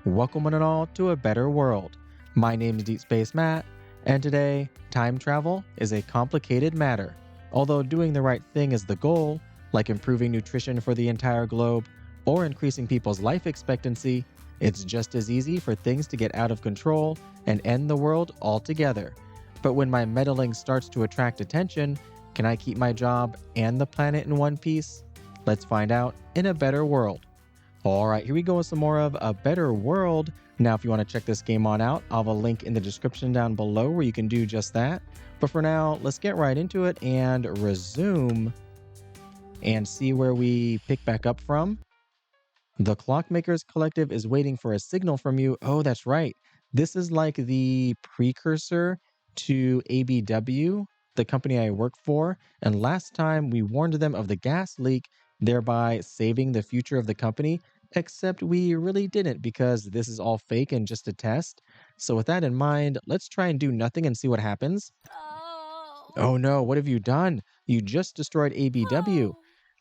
Welcome one and all to a better world. My name is Deep Space Matt, and today, time travel is a complicated matter. Although doing the right thing is the goal, like improving nutrition for the entire globe or increasing people's life expectancy, it's just as easy for things to get out of control and end the world altogether. But when my meddling starts to attract attention, can I keep my job and the planet in one piece? Let's find out in a better world. All right, here we go with some more of A Better World. Now, if you want to check this game on out, I'll have a link in the description down below where you can do just that. But for now, let's get right into it and resume and see where we pick back up from. The Clockmakers Collective is waiting for a signal from you. Oh, that's right. This is like the precursor to ABW, the company I work for. And last time we warned them of the gas leak, thereby saving the future of the company. Except we really didn't because this is all fake and just a test. So with that in mind, let's try and do nothing and see what happens. Oh no, what have you done? You just destroyed ABW.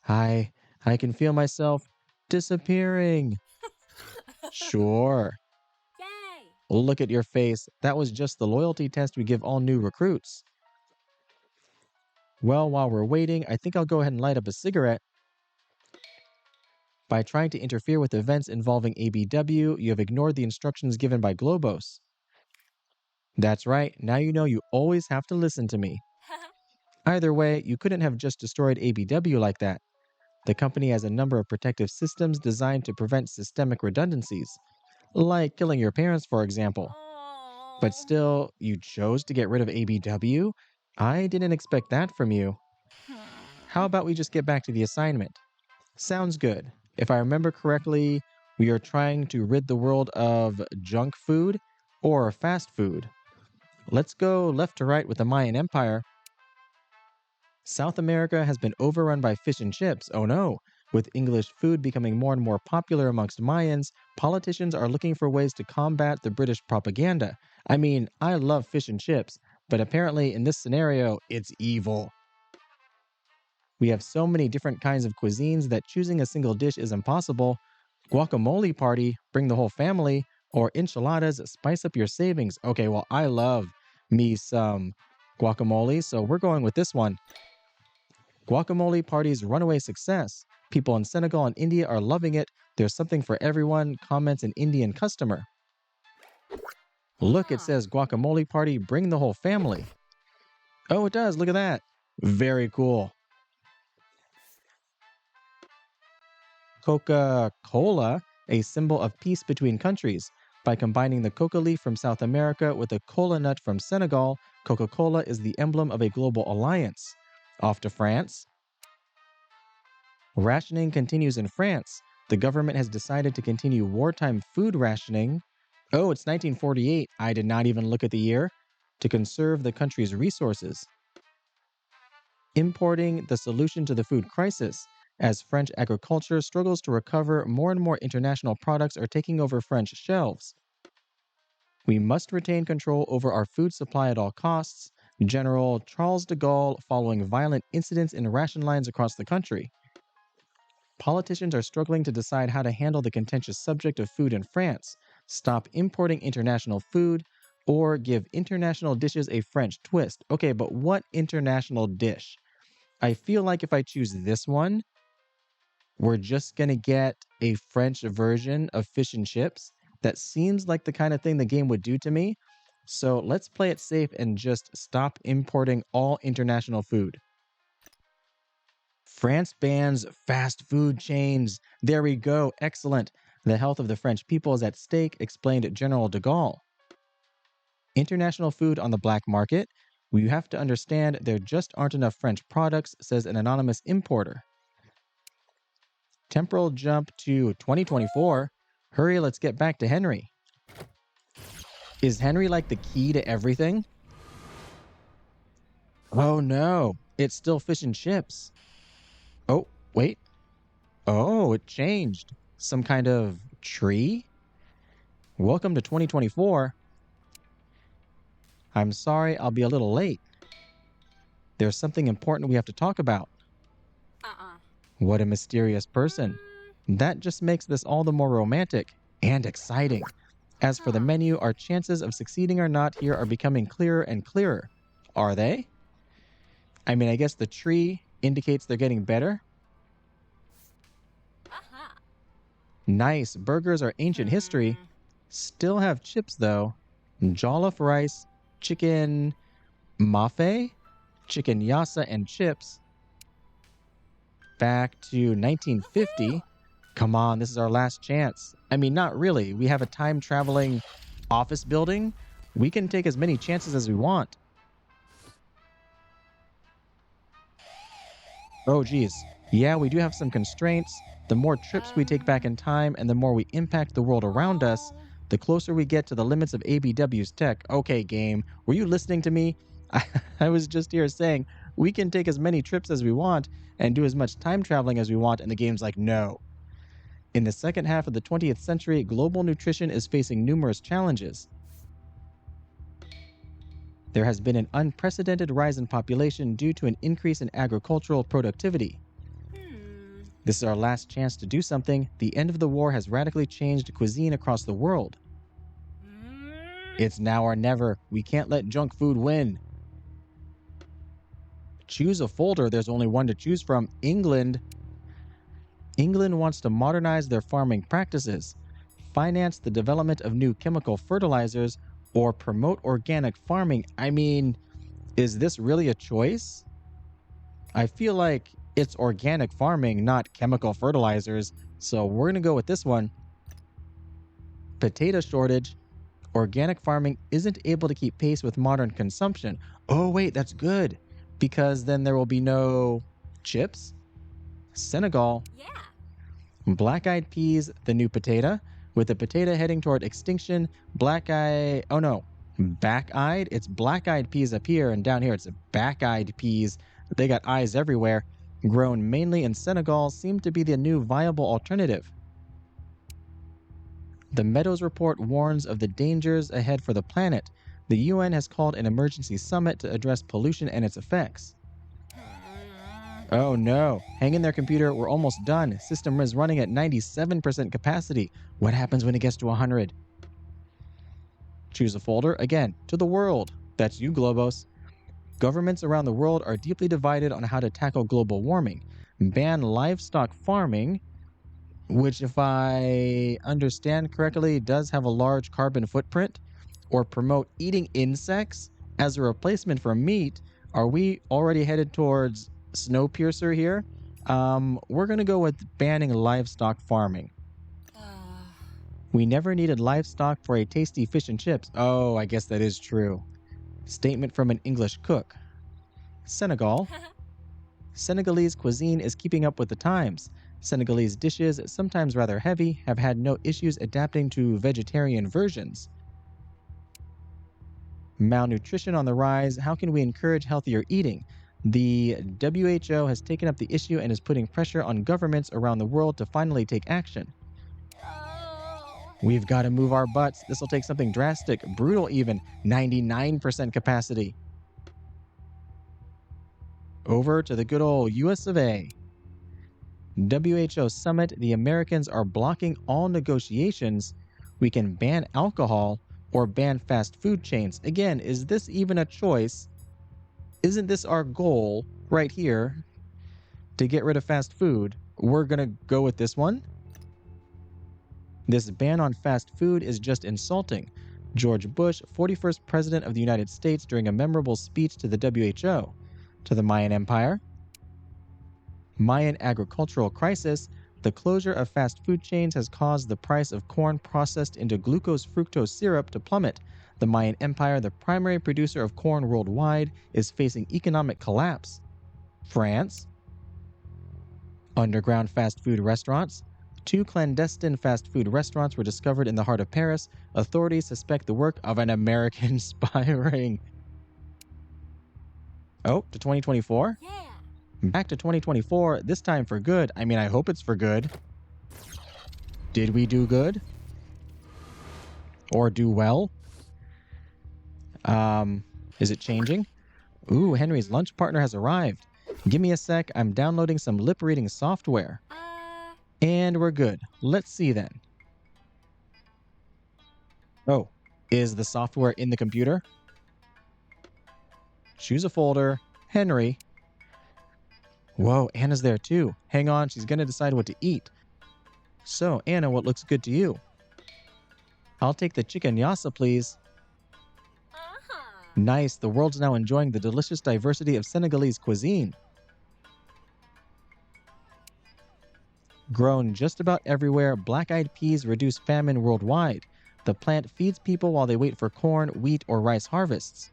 I can feel myself disappearing. Sure. Yay! Look at your face. That was just the loyalty test we give all new recruits. Well, while we're waiting, I think I'll go ahead and light up a cigarette. By trying to interfere with events involving ABW, you have ignored the instructions given by Globos. That's right, now you know you always have to listen to me. Either way, you couldn't have just destroyed ABW like that. The company has a number of protective systems designed to prevent systemic redundancies, like killing your parents, for example. But still, you chose to get rid of ABW? I didn't expect that from you. How about we just get back to the assignment? Sounds good. If I remember correctly, we are trying to rid the world of junk food or fast food. Let's go left to right with the Mayan Empire. South America has been overrun by fish and chips. Oh no. With English food becoming more and more popular amongst Mayans, politicians are looking for ways to combat the British propaganda. I mean, I love fish and chips, but apparently in this scenario, it's evil. We have so many different kinds of cuisines that choosing a single dish is impossible. Guacamole party, bring the whole family, or enchiladas, spice up your savings. Okay, well, I love me some guacamole, so we're going with this one. Guacamole party's runaway success. People in Senegal and India are loving it. There's something for everyone, comments an Indian customer. Look, it says guacamole party, bring the whole family. Oh, it does, look at that. Very cool. Coca-Cola, a symbol of peace between countries. By combining the coca leaf from South America with the cola nut from Senegal, Coca-Cola is the emblem of a global alliance. Off to France. Rationing continues in France. The government has decided to continue wartime food rationing. Oh, it's 1948. I did not even look at the year. To conserve the country's resources. Importing the solution to the food crisis. As French agriculture struggles to recover, more and more international products are taking over French shelves. We must retain control over our food supply at all costs. General Charles de Gaulle following violent incidents in ration lines across the country. Politicians are struggling to decide how to handle the contentious subject of food in France. Stop importing international food or give international dishes a French twist. Okay, but what international dish? I feel like if I choose this one, we're just going to get a French version of fish and chips. That seems like the kind of thing the game would do to me. So let's play it safe and just stop importing all international food. France bans fast food chains. There we go. Excellent. The health of the French people is at stake, explained General de Gaulle. International food on the black market. You have to understand there just aren't enough French products, says an anonymous importer. Temporal jump to 2024. Hurry, let's get back to Henry. Is Henry like the key to everything? Oh no, it's still fish and chips. Oh, wait. Oh, it changed. Some kind of tree? Welcome to 2024. I'm sorry, I'll be a little late. There's something important we have to talk about. What a mysterious person. That just makes this all the more romantic. and exciting. As for the menu, our chances of succeeding or not here are becoming clearer and clearer. Are they? I mean, I guess the tree indicates they're getting better. Nice. Burgers are ancient history. Still have chips, though. Jollof rice, chicken mafe, chicken yassa, and chips. Back to 1950. Come on, this is our last chance. I mean, not really. We have a time-traveling office building. We can take as many chances as we want. Oh, geez. Yeah, we do have some constraints. The more trips we take back in time and the more we impact the world around us, the closer we get to the limits of ABW's tech. Okay, game, were you listening to me? I was just here saying we can take as many trips as we want and do as much time traveling as we want, and the game's like, no. In the second half of the 20th century, global nutrition is facing numerous challenges. There has been an unprecedented rise in population due to an increase in agricultural productivity. This is our last chance to do something. The end of the war has radically changed cuisine across the world. It's now or never. We can't let junk food win. Choose a folder. There's only one to choose from. England. England wants to modernize their farming practices, finance the development of new chemical fertilizers, or promote organic farming. I mean, is this really a choice? I feel like it's organic farming, not chemical fertilizers, so we're going to go with this one. Potato shortage. Organic farming isn't able to keep pace with modern consumption. Oh, wait, that's good, because then there will be no chips. Senegal. Yeah. Black-eyed peas, the new potato. With the potato heading toward extinction, back-eyed, it's black-eyed peas up here, and down here it's back-eyed peas. They got eyes everywhere. Grown mainly in Senegal, seem to be the new viable alternative. The Meadows Report warns of the dangers ahead for the planet. The UN has called an emergency summit to address pollution and its effects. Oh no, hang in there, computer, we're almost done. System is running at 97% capacity. What happens when it gets to 100? Choose a folder, again, to the world. That's you, Globos. Governments around the world are deeply divided on how to tackle global warming. Ban livestock farming, which if I understand correctly, does have a large carbon footprint, or promote eating insects as a replacement for meat. Are we already headed towards Snowpiercer here? We're going to go with banning livestock farming. We never needed livestock for a tasty fish and chips. Oh, I guess that is true. Statement from an English cook. Senegal. Senegalese cuisine is keeping up with the times. Senegalese dishes, sometimes rather heavy, have had no issues adapting to vegetarian versions. Malnutrition on the rise. How can we encourage healthier eating? The WHO has taken up the issue and is putting pressure on governments around the world to finally take action. We've got to move our butts. This will take something drastic, brutal even, 99% capacity. Over to the good old US of A. WHO summit, the Americans are blocking all negotiations. We can ban alcohol or ban fast food chains. Again, is this even a choice? Isn't this our goal right here to get rid of fast food? We're going to go with this one. This ban on fast food is just insulting. George Bush, 41st President of the United States, during a memorable speech to the WHO. To the Mayan Empire. Mayan agricultural crisis. The closure of fast food chains has caused the price of corn processed into glucose-fructose syrup to plummet. The Mayan Empire, the primary producer of corn worldwide, is facing economic collapse. France. Underground fast food restaurants. 2 clandestine fast food restaurants were discovered in the heart of Paris. Authorities suspect the work of an American spy ring. Oh, to 2024? Yeah. Back to 2024, this time for good. I mean, I hope it's for good. Did we do good? Or do well? Is it changing? Ooh, Henry's lunch partner has arrived. Give me a sec, I'm downloading some lip-reading software. And we're good. Let's see then. Oh, is the software in the computer? Choose a folder. Henry. Whoa, Anna's there too. Hang on, she's gonna decide what to eat. So, Anna, what looks good to you? I'll take the chicken yassa, please. Nice, the world's now enjoying the delicious diversity of Senegalese cuisine. Grown just about everywhere, black-eyed peas reduce famine worldwide. The plant feeds people while they wait for corn, wheat, or rice harvests.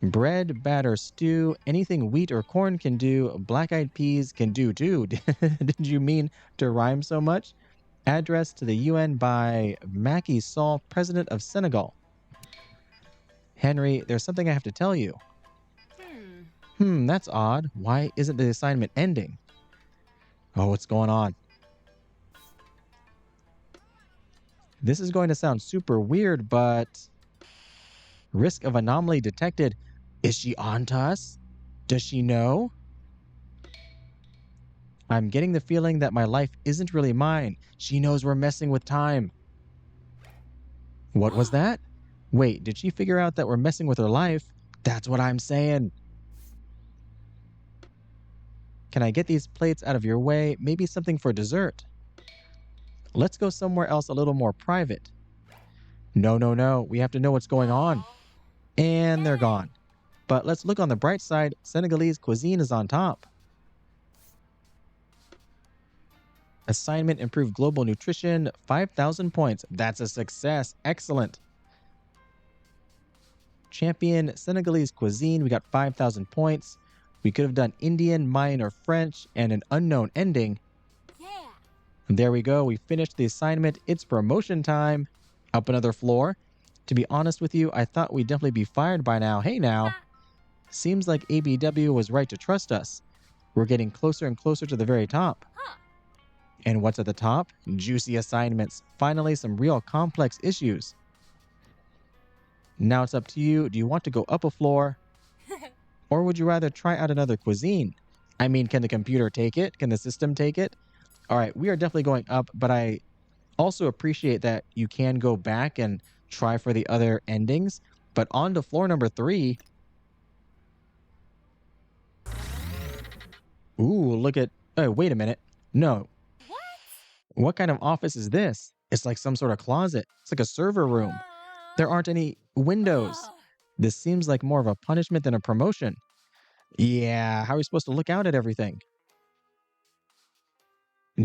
Bread, batter, stew, anything wheat or corn can do, black-eyed peas can do too. Did you mean to rhyme so much? Address to the UN by Macky Sall, President of Senegal. Henry, there's something I have to tell you. That's odd. Why isn't the assignment ending? Oh, what's going on? This is going to sound super weird, but risk of anomaly detected. Is she on to us? Does she know? I'm getting the feeling that my life isn't really mine. She knows we're messing with time. What was that? Wait, did she figure out that we're messing with her life? That's what I'm saying. Can I get these plates out of your way? Maybe something for dessert. Let's go somewhere else a little more private. No, no, no. We have to know what's going on. And they're gone. But let's look on the bright side. Senegalese cuisine is on top. Assignment improved global nutrition, 5,000 points. That's a success. Excellent. Champion Senegalese cuisine. We got 5,000 points. We could have done Indian, Mayan, or French, and an unknown ending. Yeah. There we go. We finished the assignment. It's promotion time. Up another floor. To be honest with you, I thought we'd definitely be fired by now. Hey now. Seems like ABW was right to trust us. We're getting closer and closer to the very top. And what's at the top? Juicy assignments. Finally, some real complex issues. Now it's up to you. Do you want to go up a floor? Or would you rather try out another cuisine? I mean, can the computer take it? Can the system take it? All right, we are definitely going up, but I also appreciate that you can go back and try for the other endings. But on to floor number 3. Ooh, look at... Oh, wait a minute. No. What kind of office is this? It's like some sort of closet. It's like a server room. There aren't any windows. This seems like more of a punishment than a promotion. Yeah, how are we supposed to look out at everything?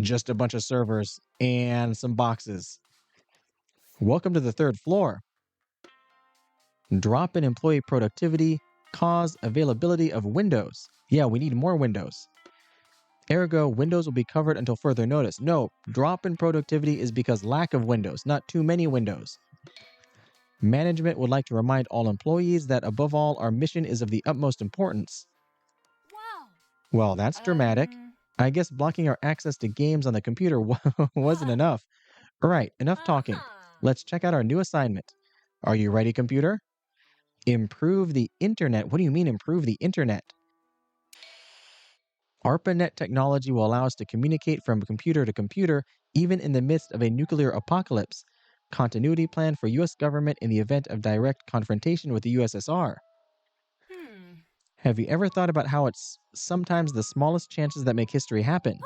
Just a bunch of servers and some boxes. Welcome to the 3rd floor. Drop in employee productivity, cause availability of windows. Yeah, we need more windows. Ergo, windows will be covered until further notice. No, drop in productivity is because lack of windows, not too many windows. Management would like to remind all employees that above all, our mission is of the utmost importance. Wow. Well, that's dramatic. I guess blocking our access to games on the computer wasn't enough. All right, enough talking. Let's check out our new assignment. Are you ready, computer? Improve the internet. What do you mean improve the internet? ARPANET technology will allow us to communicate from computer to computer, even in the midst of a nuclear apocalypse. Continuity plan for U.S. government in the event of direct confrontation with the USSR. Have you ever thought about how it's sometimes the smallest chances that make history happen?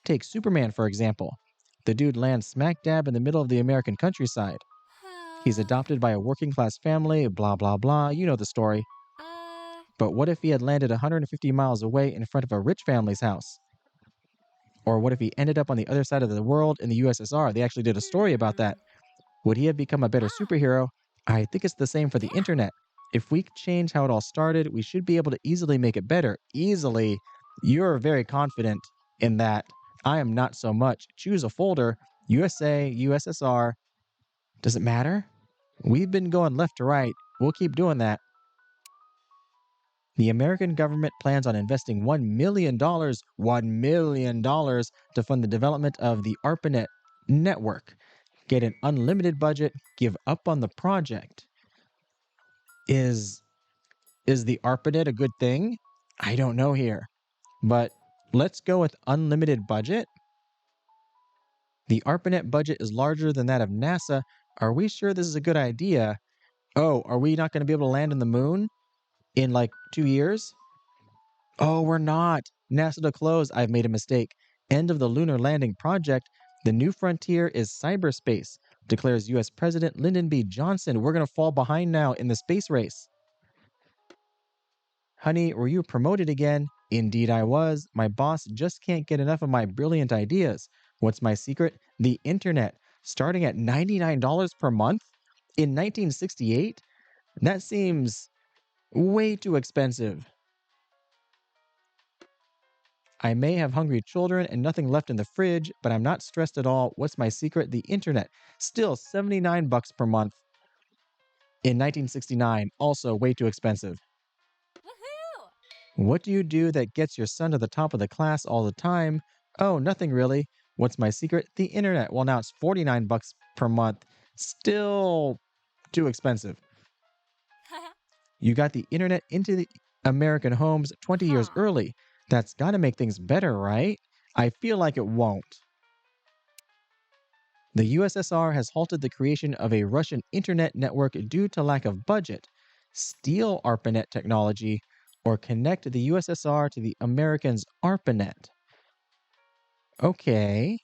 Take Superman, for example. The dude lands smack dab in the middle of the American countryside. He's adopted by a working class family, blah, blah, blah. You know the story. But what if he had landed 150 miles away in front of a rich family's house? Or what if he ended up on the other side of the world in the USSR? They actually did a story about that. Would he have become a better superhero? I think it's the same for the internet. If we change how it all started, we should be able to easily make it better. Easily. You're very confident in that. I am not so much. Choose a folder. USA, USSR. Does it matter? We've been going left to right. We'll keep doing that. The American government plans on investing $1 million, $1 million to fund the development of the ARPANET network. Get an unlimited budget, give up on the project. Is the ARPANET a good thing? I don't know here. But let's go with unlimited budget. The ARPANET budget is larger than that of NASA, Are we sure this is a good idea? Oh, are we not going to be able to land on the moon in like 2 years? Oh, we're not. NASA to close. I've made a mistake. End of the lunar landing project. The new frontier is cyberspace, declares U.S. President Lyndon B. Johnson. We're going to fall behind now in the space race. Honey, were you promoted again? Indeed, I was. My boss just can't get enough of my brilliant ideas. What's my secret? The internet. Starting at $99 per month? In 1968? That seems way too expensive. I may have hungry children and nothing left in the fridge, but I'm not stressed at all. What's my secret? The internet. Still $79 per month. In 1969, also way too expensive. Woohoo! What do you do that gets your son to the top of the class all the time? Oh, nothing really. What's my secret? The internet. Well, now it's $49 per month. Still too expensive. You got the internet into the American homes 20 years Huh. early. That's got to make things better, right? I feel like it won't. The USSR has halted the creation of a Russian internet network due to lack of budget. Steal ARPANET technology or connect the USSR to the Americans' ARPANET. Okay.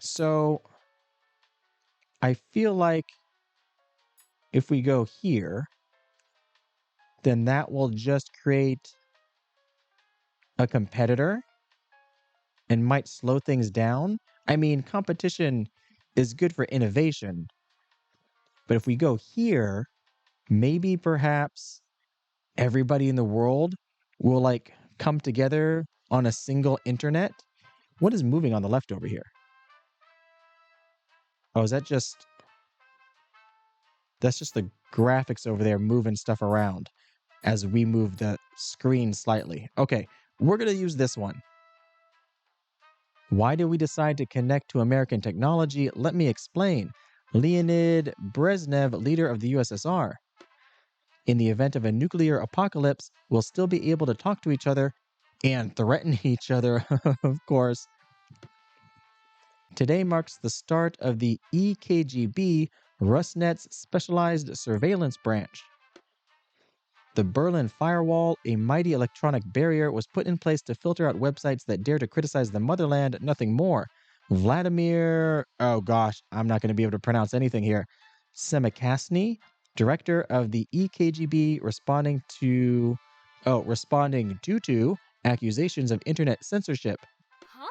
So I feel like if we go here, then that will just create a competitor and might slow things down. I mean, competition is good for innovation. But if we go here, maybe perhaps everybody in the world will like come together on a single internet. What is moving on the left over here? Oh, is that just that's just the graphics over there moving stuff around as we move the screen slightly. Okay, we're going to use this one. Why did we decide to connect to American technology? Let me explain. Leonid Brezhnev, leader of the USSR. In the event of a nuclear apocalypse, we'll still be able to talk to each other and threaten each other, of course. Today marks the start of the EKGB, Rusnet's specialized surveillance branch. The Berlin Firewall, a mighty electronic barrier, was put in place to filter out websites that dare to criticize the motherland, nothing more. Vladimir, oh gosh, I'm not going to be able to pronounce anything here. Semikasny, director of the EKGB, responding due to accusations of internet censorship. Huh?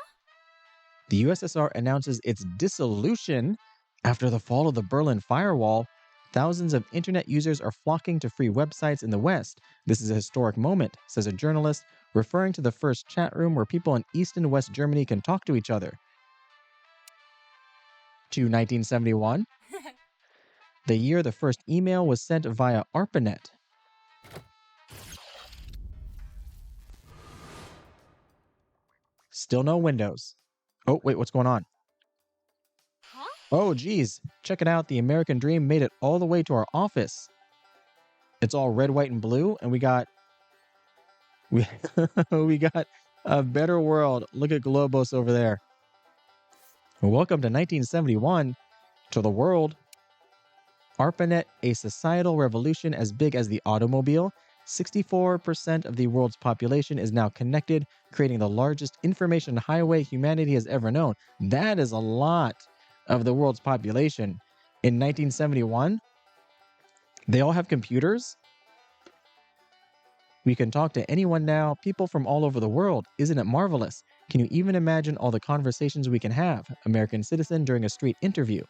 The USSR announces its dissolution after the fall of the Berlin Firewall. Thousands of internet users are flocking to free websites in the West. This is a historic moment, says a journalist, referring to the first chat room where people in East and West Germany can talk to each other. To 1971, the year the first email was sent via ARPANET. Still no Windows. Oh, wait, what's going on? Huh? Oh, geez, check it out. The American dream made it all the way to our office. It's all red, white, and blue, and we got we got a better world. Look at Globos over there. Welcome to 1971 to the world. ARPANET, a societal revolution as big as the automobile. 64% of the world's population is now connected, creating the largest information highway humanity has ever known. That is a lot of the world's population. In 1971, they all have computers. We can talk to anyone now, people from all over the world. Isn't it marvelous? Can you even imagine all the conversations we can have? American citizen during a street interview.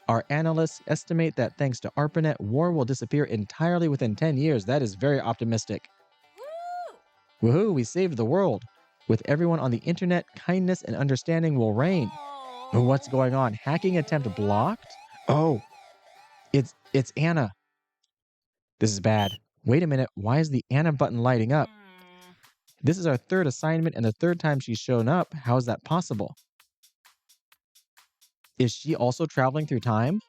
Our analysts estimate that thanks to ARPANET, war will disappear entirely within 10 years. That is very optimistic. Woo! Woohoo, we saved the world. With everyone on the internet, kindness and understanding will reign. Oh. What's going on? Hacking attempt blocked? Oh, it's Anna. This is bad. Wait a minute, why is the Anna button lighting up? This is our third assignment and the third time she's shown up. How is that possible? Is she also traveling through time?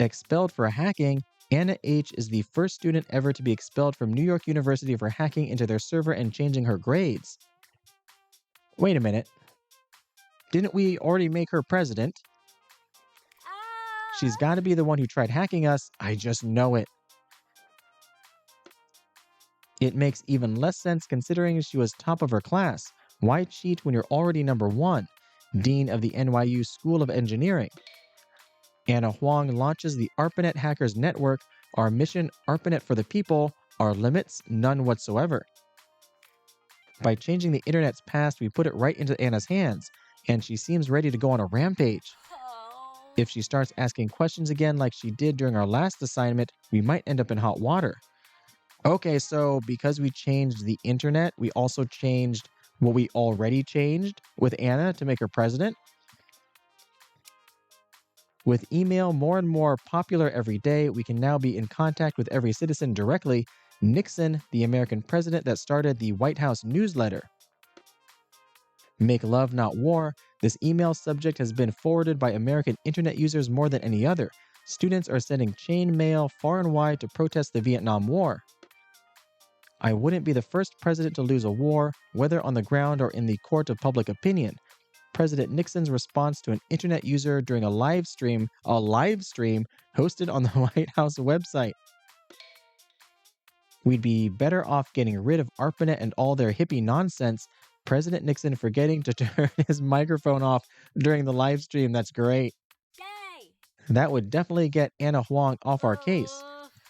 Expelled for hacking, Anna H. is the first student ever to be expelled from New York University for hacking into their server and changing her grades. Wait a minute. Didn't we already make her president? She's got to be the one who tried hacking us. I just know it. It makes even less sense considering she was top of her class. Why cheat when you're already number one? Dean of the NYU School of Engineering. Anna Huang launches the ARPANET Hackers Network. Our mission, ARPANET for the people. Our limits, none whatsoever. By changing the internet's past, we put it right into Anna's hands, and she seems ready to go on a rampage. Oh. If she starts asking questions again like she did during our last assignment, we might end up in hot water. Okay, so because we changed the internet, we also changed what we already changed with Anna to make her president. With email more and more popular every day, we can now be in contact with every citizen directly. Nixon, the American president that started the White House newsletter. Make love, not war. This email subject has been forwarded by American internet users more than any other. Students are sending chain mail far and wide to protest the Vietnam War. I wouldn't be the first president to lose a war, whether on the ground or in the court of public opinion. President Nixon's response to an internet user during a live stream hosted on the White House website. We'd be better off getting rid of ARPANET and all their hippie nonsense. President Nixon forgetting to turn his microphone off during the live stream. That's great. Yay. That would definitely get Anna Huang off our case.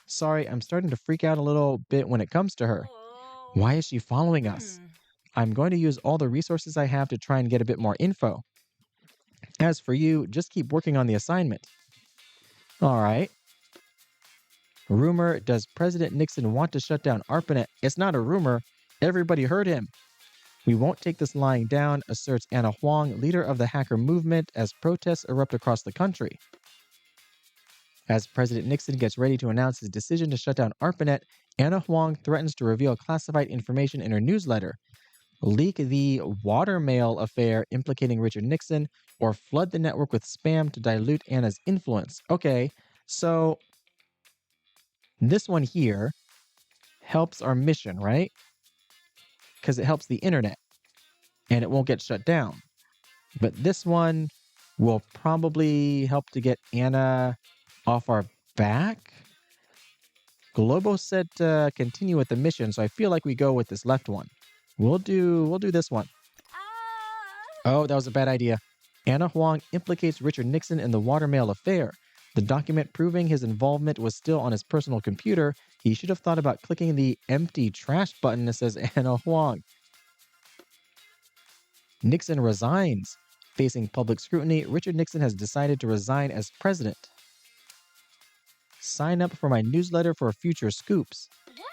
Sorry, I'm starting to freak out a little bit when it comes to her. Why is she following us? I'm going to use all the resources I have to try and get a bit more info. As for you, just keep working on the assignment. All right. Rumor, does President Nixon want to shut down ARPANET? It's not a rumor. Everybody heard him. We won't take this lying down, asserts Anna Huang, leader of the hacker movement, as protests erupt across the country. As President Nixon gets ready to announce his decision to shut down ARPANET, Anna Huang threatens to reveal classified information in her newsletter, leak the watermail affair implicating Richard Nixon, or flood the network with spam to dilute Anna's influence. Okay, so this one here helps our mission, right? Because it helps the internet, and it won't get shut down. But this one will probably help to get Anna off our back. Globo said to continue with the mission, so I feel like we go with this left one. We'll do this one. Oh, that was a bad idea. Anna Huang implicates Richard Nixon in the watermail affair. The document proving his involvement was still on his personal computer. He should have thought about clicking the empty trash button that says Anna Huang. Nixon resigns. Facing public scrutiny, Richard Nixon has decided to resign as president. Sign up for my newsletter for future scoops. What?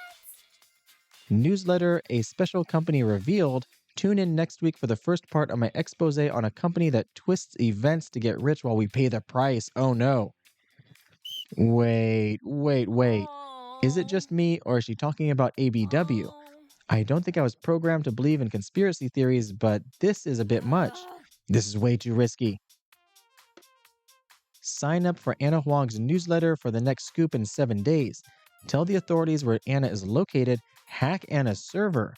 Newsletter, a special company revealed. Tune in next week for the first part of my expose on a company that twists events to get rich while we pay the price. Oh no. Wait. Is it just me, or is she talking about ABW? I don't think I was programmed to believe in conspiracy theories, but this is a bit much. This is way too risky. Sign up for Anna Huang's newsletter for the next scoop in 7 days. Tell the authorities where Anna is located. Hack Anna's server.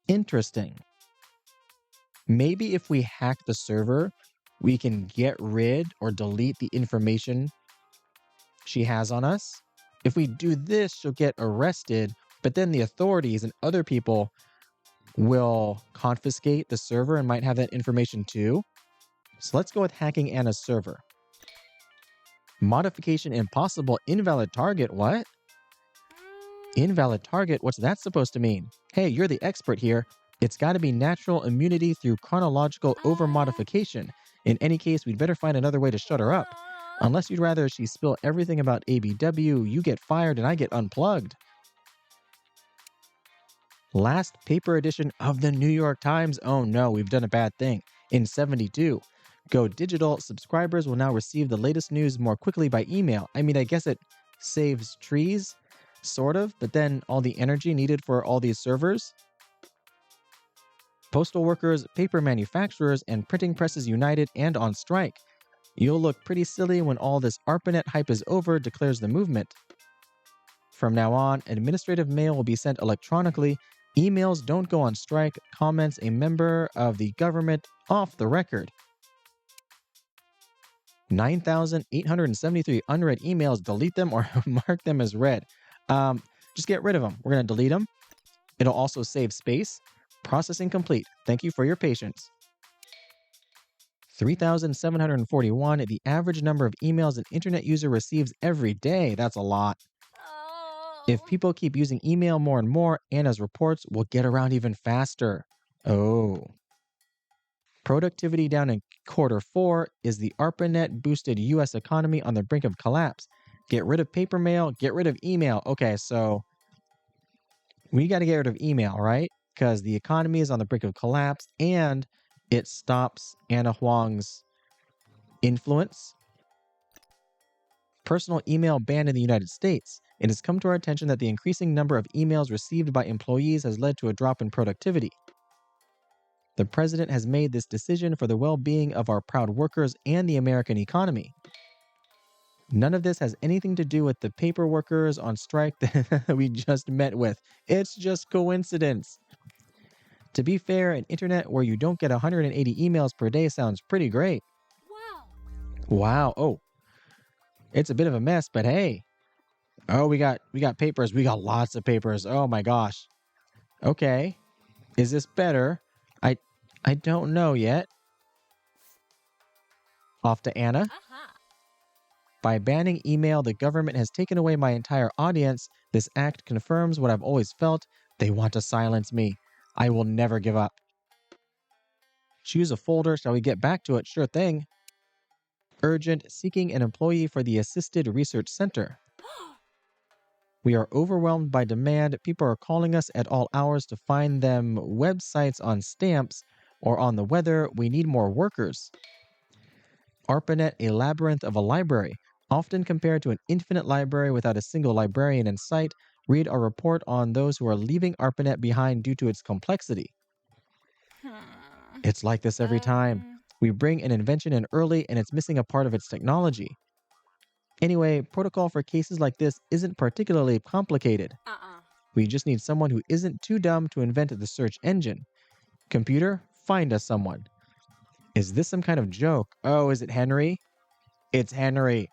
Interesting. Maybe if we hack the server, we can get rid or delete the information she has on us. If we do this, she'll get arrested, but then the authorities and other people will confiscate the server and might have that information too. So let's go with hacking Anna's server. Modification impossible. Invalid target. What? Invalid target? What's that supposed to mean? Hey, you're the expert here. It's got to be natural immunity through chronological over-modification. In any case, we'd better find another way to shut her up. Unless you'd rather she spill everything about ABW, you get fired and I get unplugged. Last paper edition of the New York Times. Oh no, we've done a bad thing. In 72. Go digital. Subscribers will now receive the latest news more quickly by email. I mean, I guess it saves trees, sort of, but then all the energy needed for all these servers. Postal workers, paper manufacturers, and printing presses united and on strike. You'll look pretty silly when all this ARPANET hype is over, declares the movement. From now on, administrative mail will be sent electronically. Emails don't go on strike, comments a member of the government off the record. 9,873 unread emails. Delete them or mark them as read. Just get rid of them. We're going to delete them. It'll also save space. Processing complete. Thank you for your patience. 3,741. The average number of emails an internet user receives every day. That's a lot. Oh. If people keep using email more and more, Anna's reports will get around even faster. Oh. Productivity down in Q4 is the ARPANET boosted US economy on the brink of collapse. Get rid of paper mail, get rid of email. Okay, so we got to get rid of email, right? Because the economy is on the brink of collapse and it stops Anna Huang's influence. Personal email banned in the United States. It has come to our attention that the increasing number of emails received by employees has led to a drop in productivity. The president has made this decision for the well-being of our proud workers and the American economy. None of this has anything to do with the paper workers on strike that we just met with. It's just coincidence. To be fair, an internet where you don't get 180 emails per day sounds pretty great. Wow. Wow. Oh, it's a bit of a mess, but hey. Oh, we got papers. We got lots of papers. Oh my gosh. Okay. Is this better? I don't know yet. Off to Anna. Uh-huh. By banning email, the government has taken away my entire audience. This act confirms what I've always felt. They want to silence me. I will never give up. Choose a folder. Shall we get back to it? Sure thing. Urgent, seeking an employee for the Assisted Research Center. We are overwhelmed by demand. People are calling us at all hours to find them websites on stamps or on the weather. We need more workers. ARPANET, a labyrinth of a library. Often compared to an infinite library without a single librarian in sight, read our report on those who are leaving ARPANET behind due to its complexity. It's like this every time. We bring an invention in early and it's missing a part of its technology. Anyway, protocol for cases like this isn't particularly complicated. We just need someone who isn't too dumb to invent the search engine. Computer, find us someone. Is this some kind of joke? Oh, is it Henry? It's Henry.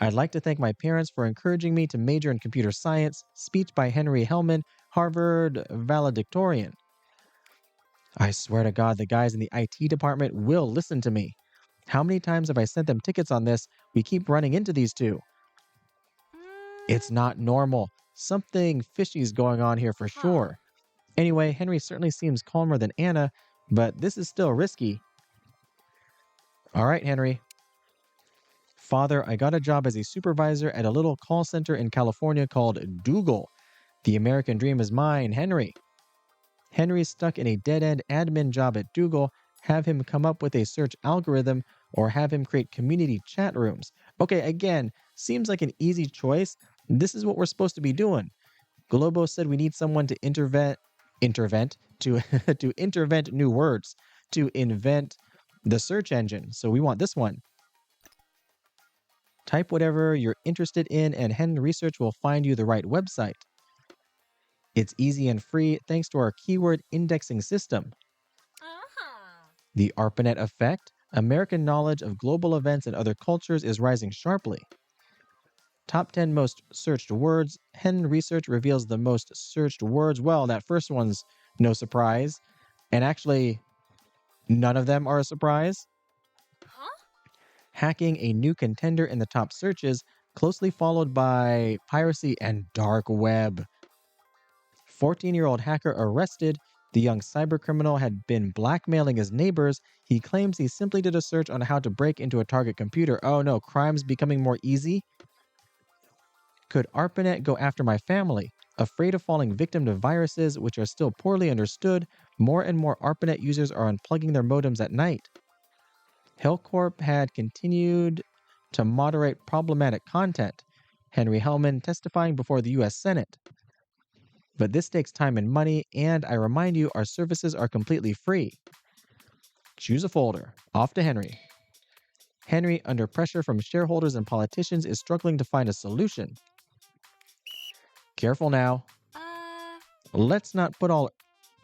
I'd like to thank my parents for encouraging me to major in computer science. Speech by Henry Hellman, Harvard valedictorian. I swear to God, the guys in the IT department will listen to me. How many times have I sent them tickets on this? We keep running into these two. It's not normal. Something fishy's going on here for sure. Anyway, Henry certainly seems calmer than Anna, but this is still risky. All right, Henry. Father, I got a job as a supervisor at a little call center in California called Dougal. The American dream is mine, Henry. Henry's stuck in a dead-end admin job at Dougal. Have him come up with a search algorithm or have him create community chat rooms. Okay, again, seems like an easy choice. This is what we're supposed to be doing. Globo said we need someone to to intervent new words, to invent the search engine. So we want this one. Type whatever you're interested in and Hen Research will find you the right website. It's easy and free thanks to our keyword indexing system. The ARPANET effect, American knowledge of global events and other cultures is rising sharply. Top 10 most searched words. Hen Research reveals the most searched words. Well, that first one's no surprise. And actually, none of them are a surprise. Hacking, a new contender in the top searches, closely followed by piracy and dark web. 14-year-old hacker arrested. The young cybercriminal had been blackmailing his neighbors. He claims he simply did a search on how to break into a target computer. Oh no, crime's becoming more easy? Could ARPANET go after my family? Afraid of falling victim to viruses which are still poorly understood, more and more ARPANET users are unplugging their modems at night. Hellcorp had continued to moderate problematic content. Henry Hellman testifying before the U.S. Senate. But this takes time and money, and I remind you, our services are completely free. Choose a folder. Off to Henry. Henry, under pressure from shareholders and politicians, is struggling to find a solution. Careful now. Let's not put all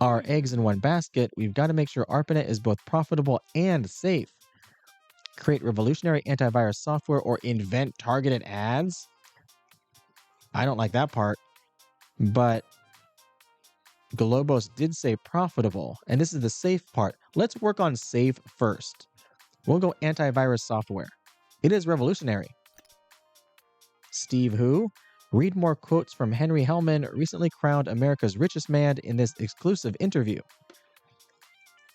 our eggs in one basket. We've got to make sure ARPANET is both profitable and safe. Create revolutionary antivirus software or invent targeted ads? I don't like that part. But Globos did say profitable, and this is the safe part. Let's work on safe first. We'll go antivirus software. It is revolutionary. Steve who? Read more quotes from Henry Hellman, recently crowned America's richest man in this exclusive interview.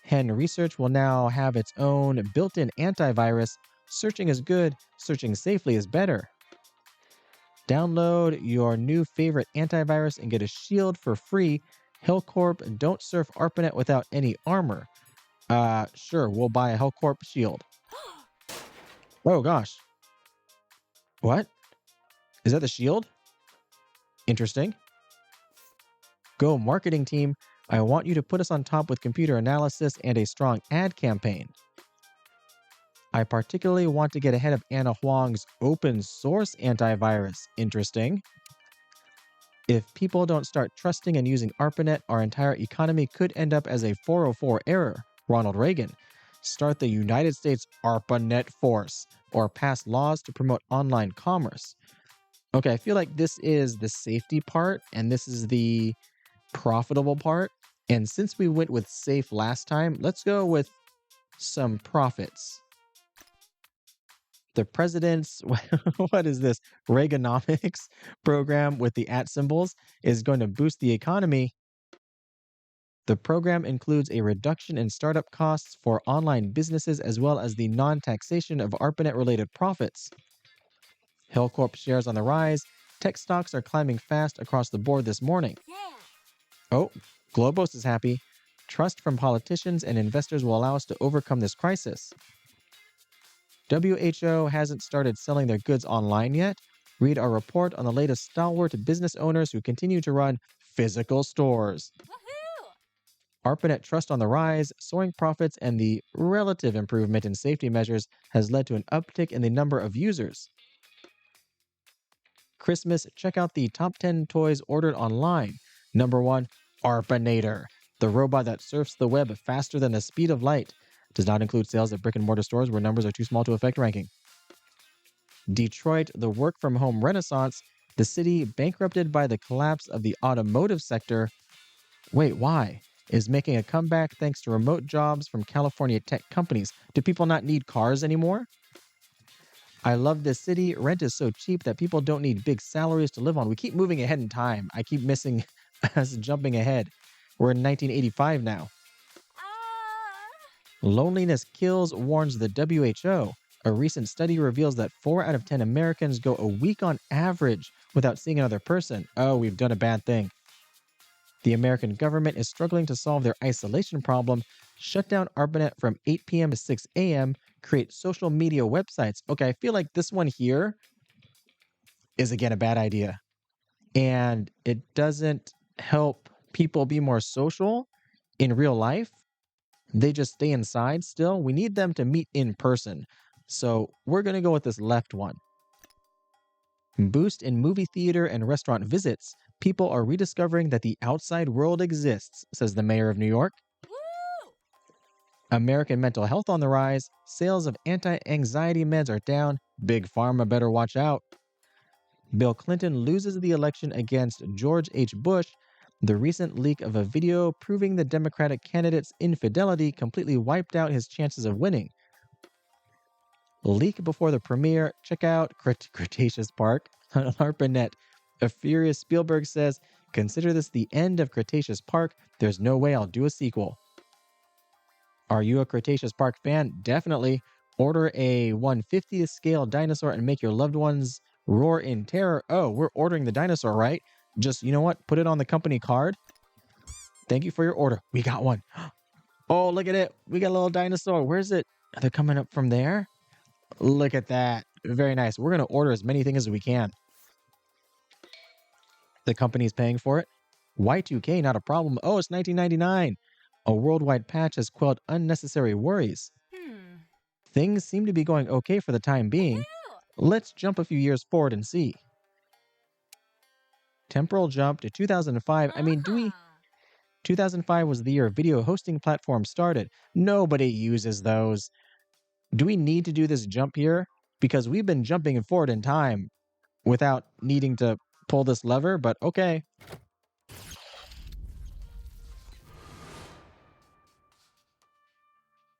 Hen Research will now have its own built-in antivirus. Searching is good, searching safely is better. Download your new favorite antivirus and get a shield for free. Hellcorp, don't surf ARPANET without any armor. Sure, we'll buy a Hellcorp shield. Oh gosh. What? Is that the shield? Interesting. Go marketing team. I want you to put us on top with computer analysis and a strong ad campaign. I particularly want to get ahead of Anna Huang's open source antivirus. Interesting. If people don't start trusting and using ARPANET, our entire economy could end up as a 404 error. Ronald Reagan. Start the United States ARPANET force or pass laws to promote online commerce. Okay, I feel like this is the safety part and this is the profitable part. And since we went with safe last time, let's go with some profits. The president's, what is this, Reaganomics program with the @ symbols is going to boost the economy. The program includes a reduction in startup costs for online businesses as well as the non-taxation of ARPANET-related profits. Hellcorp shares on the rise. Tech stocks are climbing fast across the board this morning. Yeah. Oh, Globos is happy. Trust from politicians and investors will allow us to overcome this crisis. WHO hasn't started selling their goods online yet. Read our report on the latest stalwart business owners who continue to run physical stores. Woohoo! ARPANET trust on the rise, soaring profits, and the relative improvement in safety measures has led to an uptick in the number of users. Christmas, check out the top 10 toys ordered online. Number 1, ARPANATOR, the robot that surfs the web faster than the speed of light. Does not include sales at brick-and-mortar stores where numbers are too small to affect ranking. Detroit, the work-from-home renaissance, the city bankrupted by the collapse of the automotive sector. Wait, why? Is making a comeback thanks to remote jobs from California tech companies. Do people not need cars anymore? I love this city. Rent is so cheap that people don't need big salaries to live on. We keep moving ahead in time. I keep missing us jumping ahead. We're in 1985 now. Loneliness kills, warns the WHO. A recent study reveals that 4 out of 10 Americans go a week on average without seeing another person. Oh, we've done a bad thing. The American government is struggling to solve their isolation problem. Shut down ARPANET from 8 p.m. to 6 a.m. Create social media websites. Okay, I feel like this one here is again a bad idea. And it doesn't help people be more social in real life. They just stay inside still. We need them to meet in person. So we're going to go with this left one. Boost in movie theater and restaurant visits. People are rediscovering that the outside world exists, says the mayor of New York. Woo! American mental health on the rise. Sales of anti-anxiety meds are down. Big Pharma better watch out. Bill Clinton loses the election against George H. Bush. The recent leak of a video proving the Democratic candidate's infidelity completely wiped out his chances of winning. Leak before the premiere. Check out Cretaceous Park on ARPANET. A furious Spielberg says, consider this the end of Cretaceous Park. There's no way I'll do a sequel. Are you a Cretaceous Park fan? Definitely. Order a 1/50th scale dinosaur and make your loved ones roar in terror. Oh, we're ordering the dinosaur, right? Just, you know what? Put it on the company card. Thank you for your order. We got one. Oh, look at it. We got a little dinosaur. Where's it? Are they coming up from there? Look at that. Very nice. We're going to order as many things as we can. The company's paying for it. Y2K, not a problem. Oh, it's 1999. A worldwide patch has quelled unnecessary worries. Things seem to be going okay for the time being. Woohoo! Let's jump a few years forward and see. Temporal jump to 2005. I mean, do we... 2005 was the year video hosting platforms started. Nobody uses those. Do we need to do this jump here? Because we've been jumping forward in time without needing to pull this lever, but okay.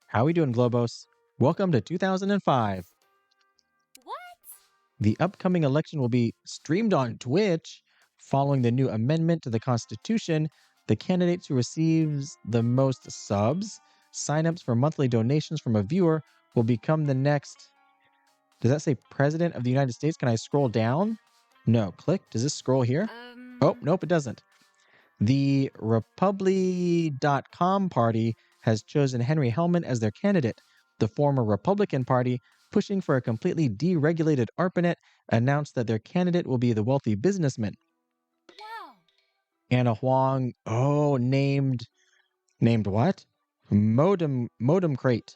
How we doing, Globos? Welcome to 2005. What? The upcoming election will be streamed on Twitch. Following the new amendment to the Constitution, the candidates who receives the most subs, signups for monthly donations from a viewer will become the next. Does that say President of the United States? Can I scroll down? No. Click. Does this scroll here? Oh, nope, it doesn't. The Republi.com party has chosen Henry Hellman as their candidate. The former Republican Party, pushing for a completely deregulated ARPANET, announced that their candidate will be the wealthy businessman. Wow. Anna Huang, named what? Modem Crate.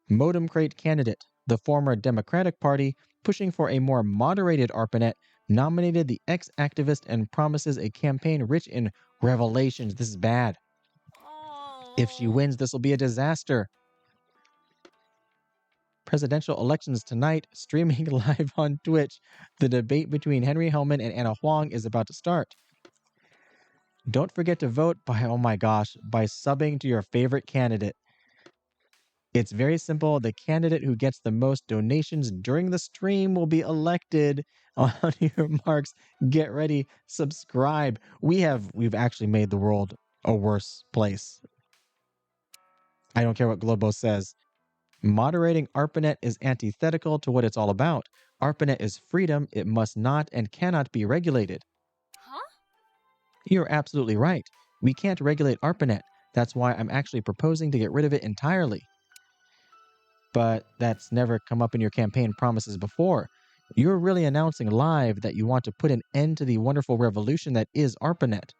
Modem Crate candidate. The former Democratic Party, pushing for a more moderated ARPANET, nominated the ex-activist and promises a campaign rich in revelations. This is bad. Oh. If she wins, this will be a disaster. Presidential elections tonight, streaming live on Twitch. The debate between Henry Hellman and Anna Huang is about to start. Don't forget to vote by subbing to your favorite candidate. It's very simple. The candidate who gets the most donations during the stream will be elected. On your marks, get ready, subscribe. We've actually made the world a worse place. I don't care what Globo says. Moderating ARPANET is antithetical to what it's all about. ARPANET is freedom. It must not and cannot be regulated. Huh? You're absolutely right. We can't regulate ARPANET. That's why I'm actually proposing to get rid of it entirely. But that's never come up in your campaign promises before. You're really announcing live that you want to put an end to the wonderful revolution that is ARPANET.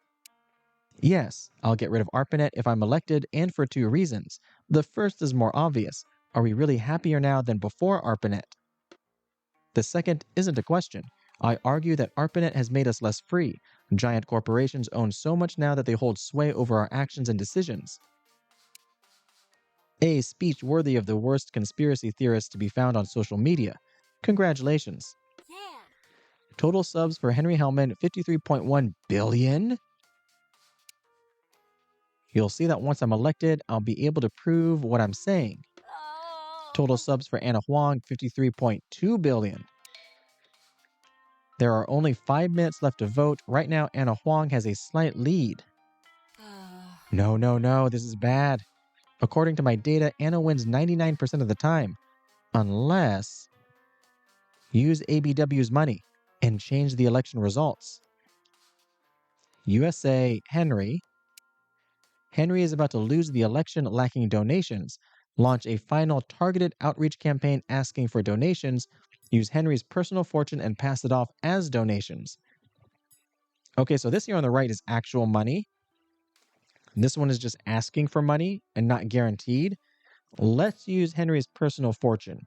Yes, I'll get rid of ARPANET if I'm elected, and for two reasons. The first is more obvious. Are we really happier now than before ARPANET? The second isn't a question. I argue that ARPANET has made us less free. Giant corporations own so much now that they hold sway over our actions and decisions. A speech worthy of the worst conspiracy theorists to be found on social media. Congratulations. Yeah. Total subs for Henry Hellman, 53.1 billion? You'll see that once I'm elected, I'll be able to prove what I'm saying. Oh. Total subs for Anna Huang, 53.2 billion. There are only 5 minutes left to vote. Right now, Anna Huang has a slight lead. No, this is bad. According to my data, Anna wins 99% of the time. Unless use ABW's money and change the election results. USA Henry. Henry is about to lose the election lacking donations. Launch a final targeted outreach campaign asking for donations. Use Henry's personal fortune and pass it off as donations. Okay, so this here on the right is actual money. This one is just asking for money and not guaranteed. Let's use Henry's personal fortune.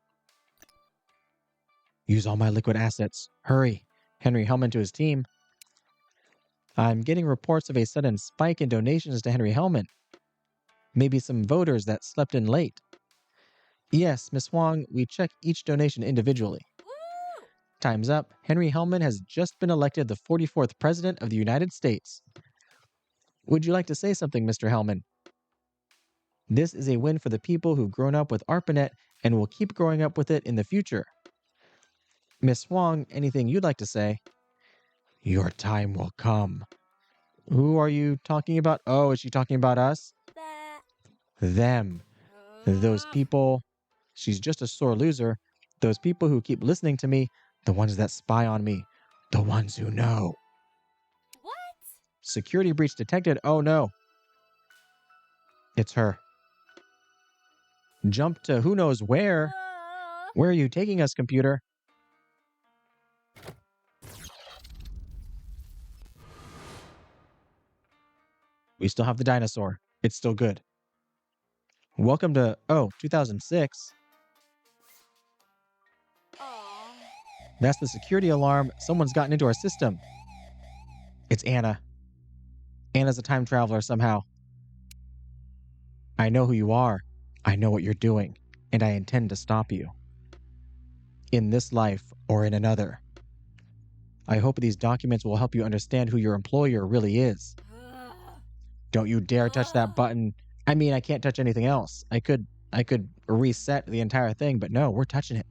Use all my liquid assets. Hurry. Henry Hellman to his team. I'm getting reports of a sudden spike in donations to Henry Hellman. Maybe some voters that slept in late. Yes, Miss Huang, we check each donation individually. Woo! Time's up. Henry Hellman has just been elected the 44th President of the United States. Would you like to say something, Mr. Hellman? This is a win for the people who've grown up with ARPANET and will keep growing up with it in the future. Miss Huang, anything you'd like to say? Your time will come. Who are you talking about? Oh, is she talking about us? That. Them. Those people. She's just a sore loser. Those people who keep listening to me. The ones that spy on me. The ones who know. What? Security breach detected. Oh no. It's her. Jump to who knows where. Where are you taking us, computer? We still have the dinosaur. It's still good. Welcome to, 2006. That's the security alarm. Someone's gotten into our system. It's Anna. Anna's a time traveler somehow. I know who you are. I know what you're doing. and I intend to stop you. In this life or in another. I hope these documents will help you understand who your employer really is. Don't you dare touch that button. I mean, I can't touch anything else. I could reset the entire thing, but no, we're touching it.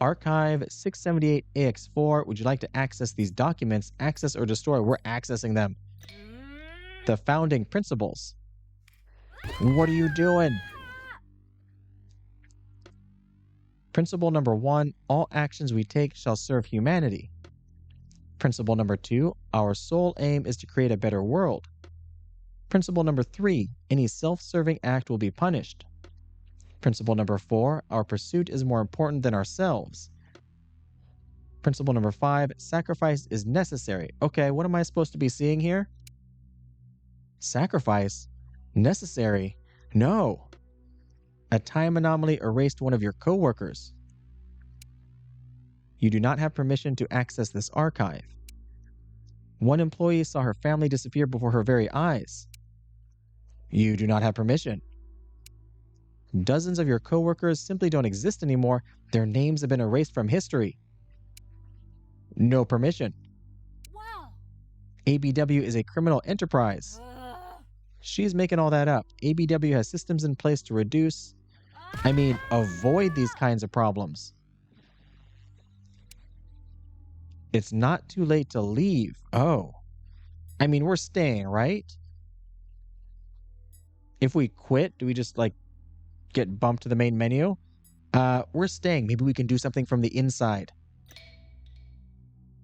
Archive 678AX4. Would you like to access these documents? Access or destroy? We're accessing them. The founding principles. What are you doing? Principle number 1, all actions we take shall serve humanity. Principle number 2, our sole aim is to create a better world. Principle number 3, any self-serving act will be punished. Principle number 4, our pursuit is more important than ourselves. Principle number 5, sacrifice is necessary. Okay, what am I supposed to be seeing here? Sacrifice? Necessary? No. A time anomaly erased one of your coworkers. You do not have permission to access this archive. One employee saw her family disappear before her very eyes. You do not have permission. Dozens of your coworkers simply don't exist anymore. Their names have been erased from history. No permission. Wow. ABW is a criminal enterprise. She's making all that up. ABW has systems in place to avoid these kinds of problems. It's not too late to leave. Oh. We're staying, right? If we quit, do we just, get bumped to the main menu? We're staying. Maybe we can do something from the inside.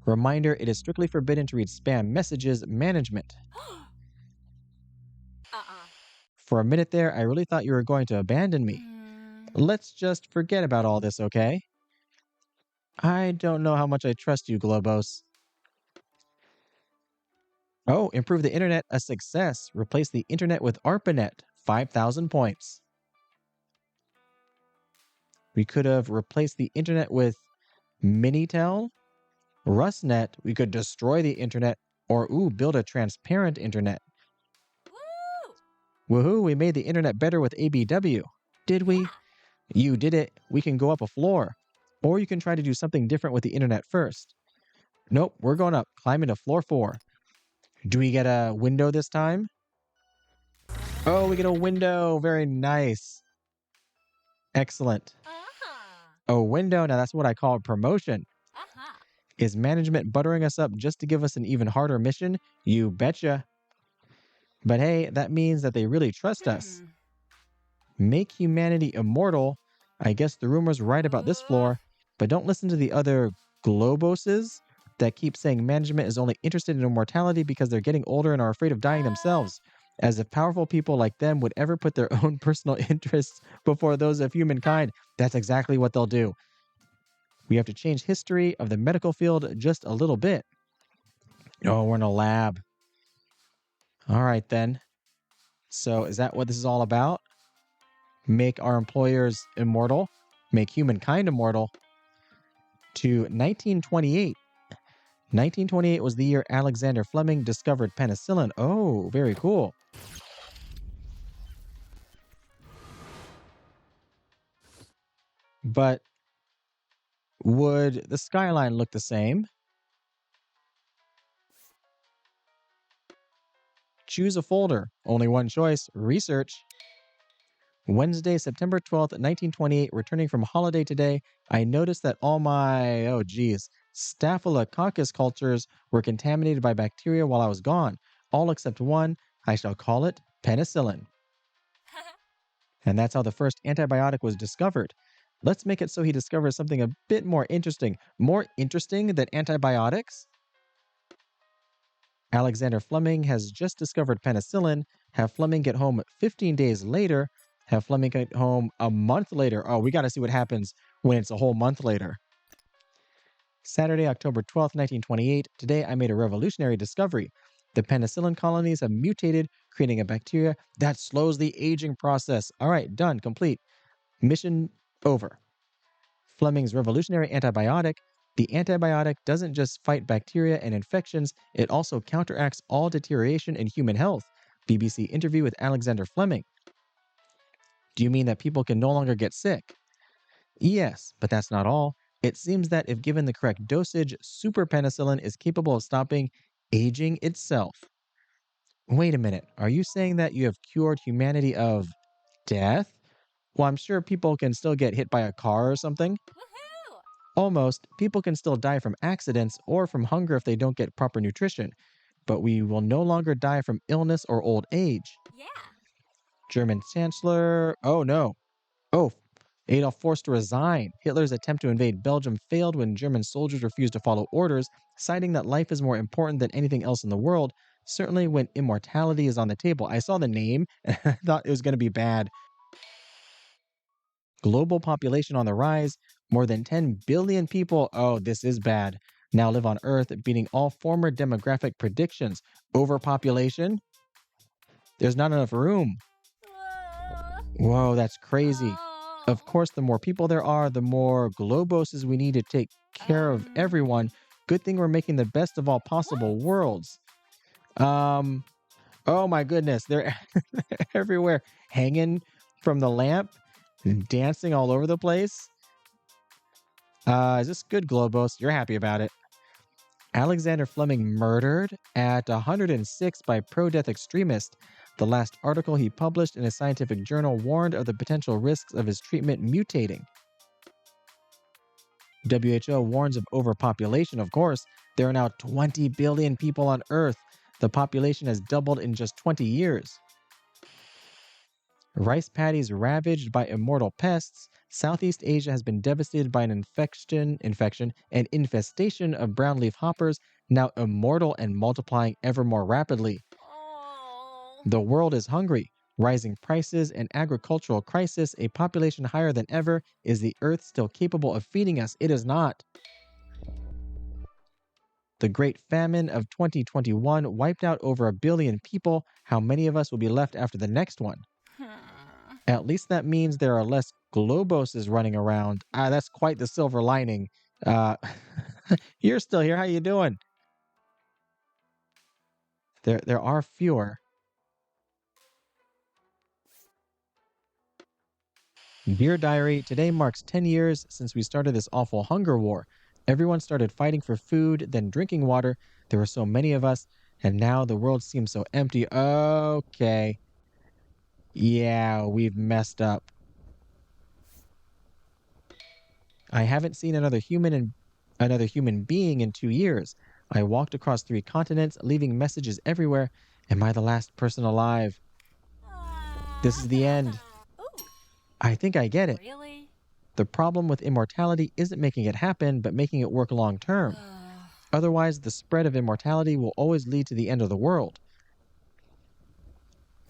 Reminder, it is strictly forbidden to read spam messages. Management. For a minute there, I really thought you were going to abandon me. Let's just forget about all this, okay? I don't know how much I trust you, Globos. Oh, improve the internet, a success. Replace the internet with ARPANET, 5,000 points. We could have replaced the internet with Minitel, RusNet. We could destroy the internet, or build a transparent internet. Woohoo, we made the internet better with ABW. Did we? You did it. We can go up a floor. Or you can try to do something different with the internet first. Nope, we're going up, climbing to floor 4. Do we get a window this time? Oh, we get a window. Very nice. Excellent. A window, now that's what I call a promotion. Is management buttering us up just to give us an even harder mission? You betcha. But hey, that means that they really trust us. Make humanity immortal. I guess the rumor's right about this floor, but don't listen to the other Globoses that keep saying management is only interested in immortality because they're getting older and are afraid of dying themselves. As if powerful people like them would ever put their own personal interests before those of humankind. That's exactly what they'll do. We have to change history of the medical field just a little bit. Oh, we're in a lab. All right, then. So is that what this is all about? Make our employers immortal? Make humankind immortal? To 1928. 1928 was the year Alexander Fleming discovered penicillin. Oh, very cool. But would the skyline look the same? Choose a folder. Only one choice. Research. Wednesday, September 12th, 1928, returning from holiday today, I noticed that all my, Staphylococcus cultures were contaminated by bacteria while I was gone. All except one. I shall call it penicillin. And that's how the first antibiotic was discovered. Let's make it so he discovers something a bit more interesting. More interesting than antibiotics? Alexander Fleming has just discovered penicillin. Have Fleming get home 15 days later. Have Fleming get home a month later. Oh, we got to see what happens when it's a whole month later. Saturday, October 12th, 1928. Today, I made a revolutionary discovery. The penicillin colonies have mutated, creating a bacteria that slows the aging process. All right, done, complete. Mission over. Fleming's revolutionary antibiotic. The antibiotic doesn't just fight bacteria and infections, it also counteracts all deterioration in human health. BBC interview with Alexander Fleming. Do you mean that people can no longer get sick? Yes, but that's not all. It seems that if given the correct dosage, super penicillin is capable of stopping aging itself. Wait a minute, are you saying that you have cured humanity of death? Well, I'm sure people can still get hit by a car or something. Woohoo! Almost, people can still die from accidents or from hunger if they don't get proper nutrition, but we will no longer die from illness or old age. Yeah. German Chancellor, oh no. Oh, Adolf forced to resign. Hitler's attempt to invade Belgium failed when German soldiers refused to follow orders, citing that life is more important than anything else in the world. Certainly, when immortality is on the table. I saw the name and I thought it was going to be bad. Global population on the rise. More than 10 billion people, oh, this is bad, now live on Earth, beating all former demographic predictions. Overpopulation? There's not enough room. Uh, Whoa, that's crazy. Of oh. course, the more people there are, the more globoses we need to take care of everyone. Good thing we're making the best of all possible What? worlds. Um, oh my goodness, they're everywhere, hanging from the lamp, dancing all over the place. Is this good, Globos? You're happy about it. Alexander Fleming murdered at 106 by pro-death extremists. The last article he published in a scientific journal warned of the potential risks of his treatment mutating. WHO warns of overpopulation, of course. There are now 20 billion people on Earth. The population has doubled in just 20 years. Rice paddies ravaged by immortal pests. Southeast Asia has been devastated by an infection and infestation of brownleaf hoppers, now immortal and multiplying ever more rapidly. Oh. The world is hungry. Rising prices and agricultural crisis, a population higher than ever. Is the Earth still capable of feeding us? It is not. The Great Famine of 2021 wiped out over 1 billion people. How many of us will be left after the next one? Hmm. At least that means there are less globoses running around. That's quite the silver lining. Uh, you're still here. How you doing? There are fewer. Dear Diary, today marks 10 years since we started this awful hunger war. Everyone started fighting for food, then drinking water. There were so many of us, and now the world seems so empty. Okay. Yeah, we've messed up. I haven't seen another human being in 2 years. I walked across 3 continents, leaving messages everywhere. Am I the last person alive? This is the end. Ooh. I think I get it. Really? The problem with immortality isn't making it happen, but making it work long term. Otherwise, the spread of immortality will always lead to the end of the world.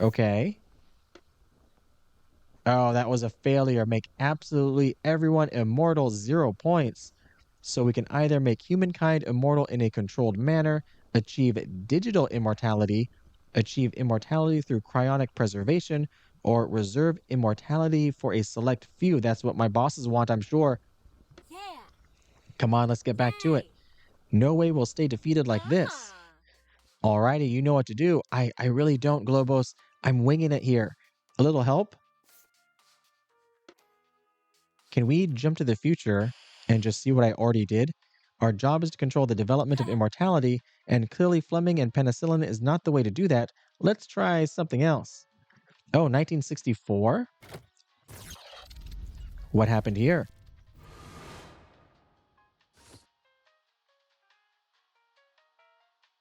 Okay. Oh, that was a failure. Make absolutely everyone immortal, 0 points. So we can either make humankind immortal in a controlled manner, achieve digital immortality, achieve immortality through cryonic preservation, or reserve immortality for a select few. That's what my bosses want, I'm sure. Yeah. Come on, let's get back to it. Yay. No way we'll stay defeated like this. Ah. Alrighty, you know what to do. I really don't, Globos. I'm winging it here. A little help? Can we jump to the future and just see what I already did? Our job is to control the development of immortality, and clearly Fleming and penicillin is not the way to do that. Let's try something else. Oh, 1964? What happened here?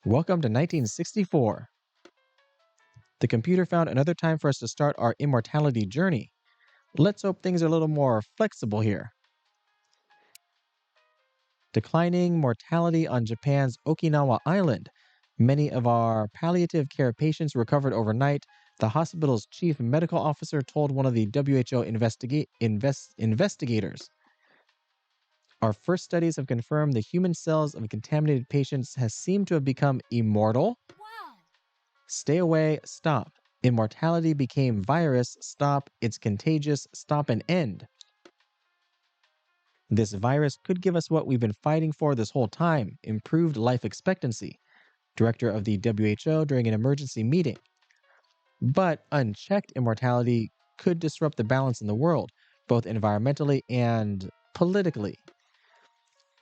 Welcome to 1964. The computer found another time for us to start our immortality journey. Let's hope things are a little more flexible here. Declining mortality on Japan's Okinawa Island. Many of our palliative care patients recovered overnight. The hospital's chief medical officer told one of the WHO investigators. Our first studies have confirmed the human cells of contaminated patients has seemed to have become immortal. Wow. Stay away, stop. Immortality became virus, stop. It's contagious, stop and end. This virus could give us what we've been fighting for this whole time, improved life expectancy. Director of the WHO during an emergency meeting. But unchecked immortality could disrupt the balance in the world, both environmentally and politically.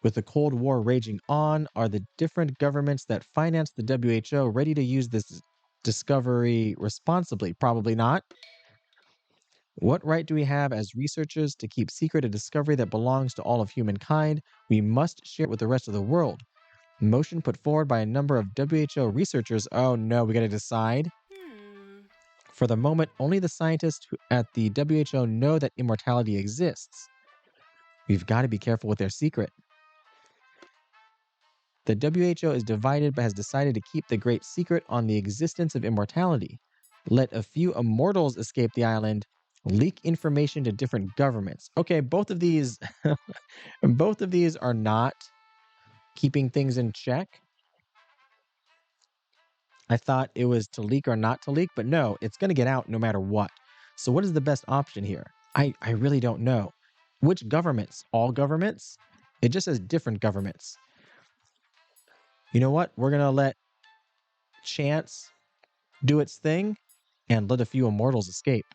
With the Cold War raging on, are the different governments that finance the WHO ready to use this discovery responsibly? Probably not. What right do we have as researchers to keep secret a discovery that belongs to all of humankind? We must share it with the rest of the world. Motion put forward by a number of WHO researchers. Oh no, we gotta decide. For the moment, only the scientists at the WHO know that immortality exists. We've got to be careful with their secret. The WHO is divided but has decided to keep the great secret on the existence of immortality. Let a few immortals escape the island, leak information to different governments. Okay, both of these both of these are not keeping things in check. I thought it was to leak or not to leak, but no, it's going to get out no matter what. So what is the best option here? I really don't know. Which governments? All governments? It just says different governments. You know what? We're going to let chance do its thing and let a few immortals escape.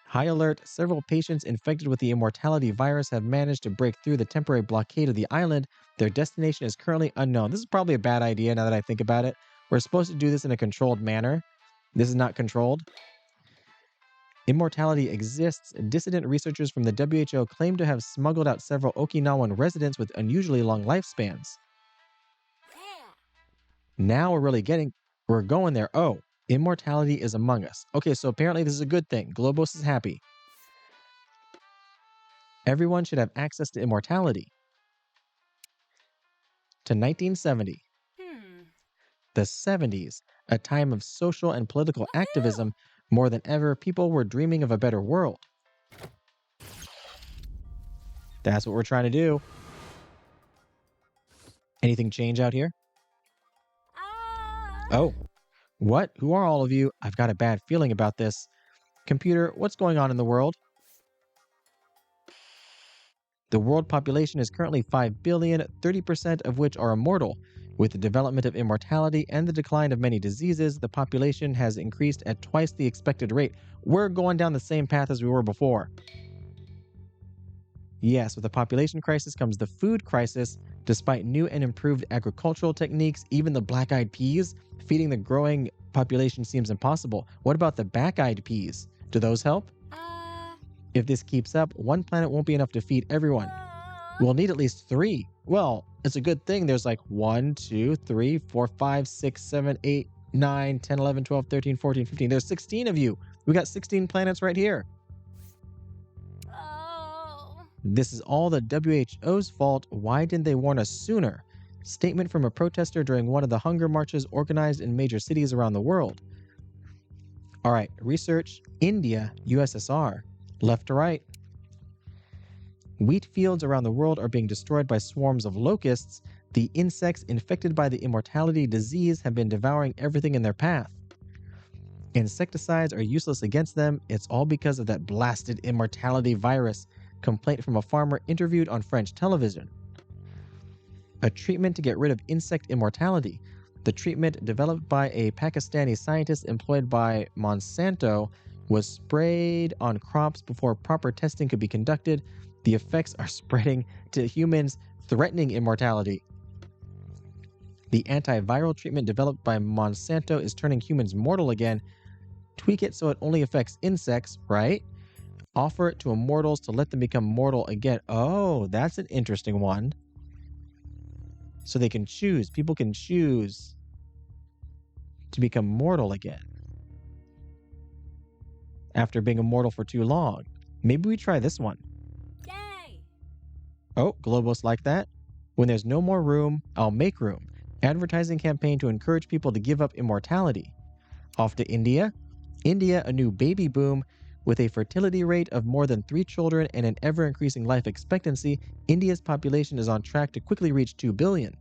High alert, several patients infected with the immortality virus have managed to break through the temporary blockade of the island. Their destination is currently unknown. This is probably a bad idea now that I think about it. We're supposed to do this in a controlled manner. This is not controlled. Immortality exists. Dissident researchers from the WHO claim to have smuggled out several Okinawan residents with unusually long lifespans. Now we're going there. Oh, immortality is among us. Okay, so apparently this is a good thing. Globos is happy. Everyone should have access to immortality. To 1970. The 70s, a time of social and political activism. More than ever, people were dreaming of a better world. That's what we're trying to do. Anything change out here? Oh, what? Who are all of you? I've got a bad feeling about this. Computer, what's going on in the world? The world population is currently 5 billion, 30% of which are immortal. With the development of immortality and the decline of many diseases, the population has increased at twice the expected rate. We're going down the same path as we were before. Yes, with the population crisis comes the food crisis. Despite new and improved agricultural techniques, even the black-eyed peas, feeding the growing population seems impossible. What about the back-eyed peas? Do those help? If this keeps up, one planet won't be enough to feed everyone. We'll need at least 3. Well, it's a good thing there's like 1, 2, 3, 4, 5, 6, 7, 8, 9, 10, 11, 12, 13, 14, 15. There's 16 of you. We got 16 planets right here. This is all the WHO's fault. Why didn't they warn us sooner? Statement from a protester during one of the hunger marches organized in major cities around the world. All right, research, India, USSR. Left to right. Wheat fields around the world are being destroyed by swarms of locusts. The insects infected by the immortality disease have been devouring everything in their path. Insecticides are useless against them. It's all because of that blasted immortality virus. Complaint from a farmer interviewed on French television. A treatment to get rid of insect immortality. The treatment, developed by a Pakistani scientist employed by Monsanto, was sprayed on crops before proper testing could be conducted. The effects are spreading to humans, threatening immortality. The antiviral treatment developed by Monsanto is turning humans mortal again. Tweak it so it only affects insects, right? Offer it to immortals to let them become mortal again. Oh, that's an interesting one. So they can choose. People can choose to become mortal again after being immortal for too long. Maybe we try this one. Yay! Oh, Globos like that. When there's no more room, I'll make room. Advertising campaign to encourage people to give up immortality. Off to India. India, a new baby boom. With a fertility rate of more than 3 children and an ever-increasing life expectancy, India's population is on track to quickly reach 2 billion.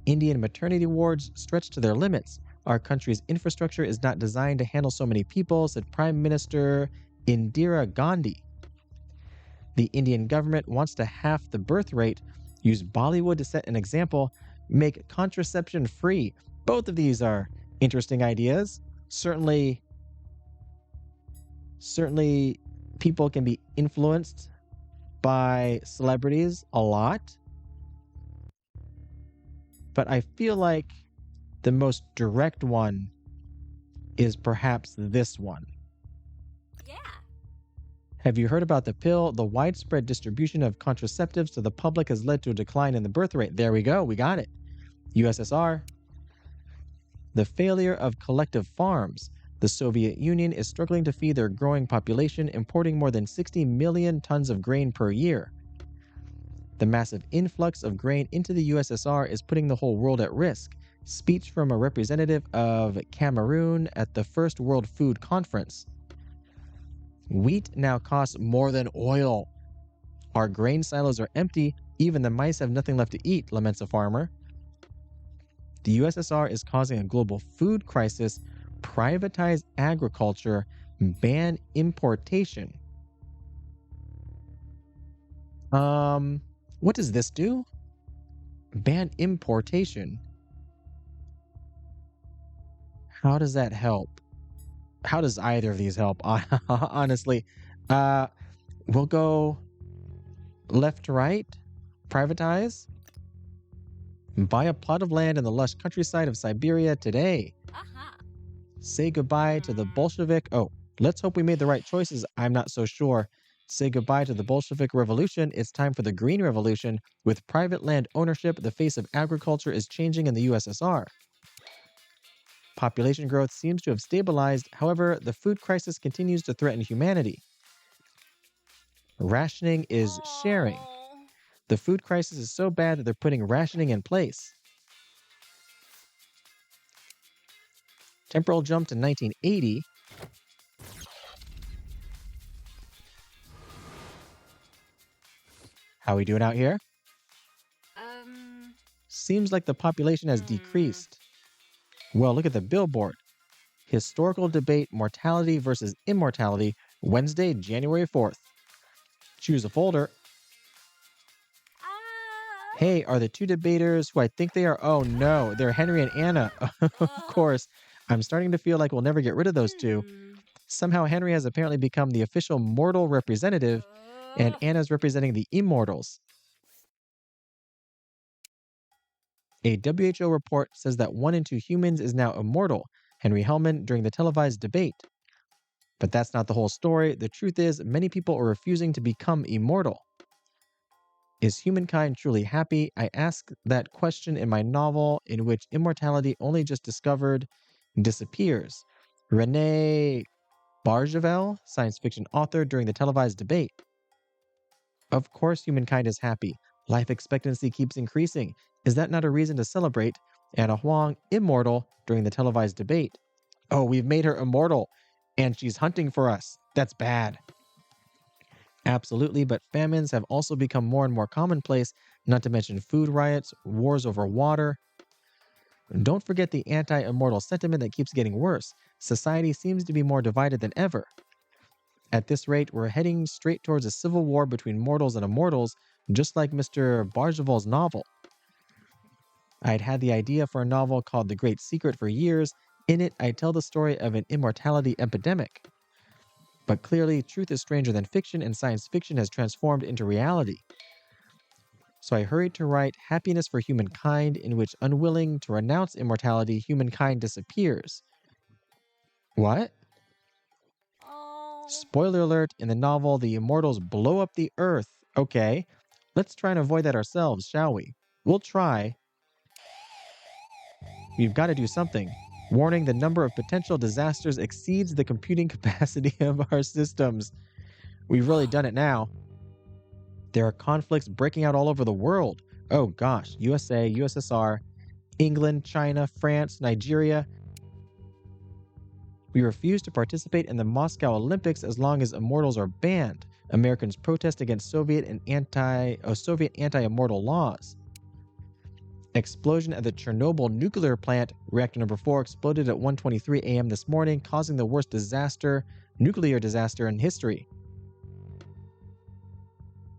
Indian maternity wards stretch to their limits. Our country's infrastructure is not designed to handle so many people, said Prime Minister Indira Gandhi. The Indian government wants to halve the birth rate, use Bollywood to set an example, make contraception free. Both of these are interesting ideas. Certainly Certainly, people can be influenced by celebrities a lot, but I feel like the most direct one is perhaps this one. Yeah. Have you heard about the pill? The widespread distribution of contraceptives to the public has led to a decline in the birth rate. There we go. We got it. USSR. The failure of collective farms. The Soviet Union is struggling to feed their growing population, importing more than 60 million tons of grain per year. The massive influx of grain into the USSR is putting the whole world at risk. Speech from a representative of Cameroon at the First World Food Conference. Wheat now costs more than oil. Our grain silos are empty. Even the mice have nothing left to eat, laments a farmer. The USSR is causing a global food crisis. Privatize agriculture. Ban importation. What does this do? Ban importation. How does that help? How does either of these help? Honestly, we'll go left to right. Privatize. Buy a plot of land in the lush countryside of Siberia today. Say goodbye to the Bolshevik. Oh, let's hope we made the right choices. I'm not so sure. Say goodbye to the Bolshevik Revolution. It's time for the Green Revolution. With private land ownership, the face of agriculture is changing in the USSR. Population growth seems to have stabilized. However, the food crisis continues to threaten humanity. Rationing is sharing. The food crisis is so bad that they're putting rationing in place. Temporal jump to 1980. How we doing out here? Seems like the population has decreased. Well, look at the billboard. Historical debate, mortality versus immortality, Wednesday, January 4th. Choose a folder. Hey, are the two debaters who I think they are? Oh no, they're Henry and Anna. Of course. I'm starting to feel like we'll never get rid of those two. Somehow Henry has apparently become the official mortal representative, and Anna's representing the immortals. A WHO report says that 1 in 2 humans is now immortal, Henry Hellman during the televised debate. But that's not the whole story. The truth is, many people are refusing to become immortal. Is humankind truly happy? I ask that question in my novel, in which immortality, only just discovered, disappears. Renee Barjavel, science fiction author, during the televised debate. Of course humankind is happy. Life expectancy keeps increasing. Is that not a reason to celebrate? Anna Huang, immortal, during the televised debate. Oh, we've made her immortal, and she's hunting for us. That's bad. Absolutely, but famines have also become more and more commonplace, not to mention food riots, wars over water. Don't forget the anti-immortal sentiment that keeps getting worse. Society seems to be more divided than ever. At this rate, we're heading straight towards a civil war between mortals and immortals, just like Mr. Barjavel's novel. I'd had the idea for a novel called The Great Secret for years. In it, I tell the story of an immortality epidemic. But clearly, truth is stranger than fiction, and science fiction has transformed into reality. So I hurried to write Happiness for Humankind, in which, unwilling to renounce immortality, humankind disappears. What? Spoiler alert, in the novel, the immortals blow up the earth. Okay, let's try and avoid that ourselves, shall we? We'll try. We've got to do something. Warning, the number of potential disasters exceeds the computing capacity of our systems. We've really done it now. There are conflicts breaking out all over the world. Oh gosh, USA, USSR, England, China, France, Nigeria. We refuse to participate in the Moscow Olympics as long as immortals are banned. Americans protest against Soviet anti-immortal laws. Explosion at the Chernobyl nuclear plant. Reactor number 4 exploded at 1:23 a.m. this morning, causing the worst nuclear disaster in history.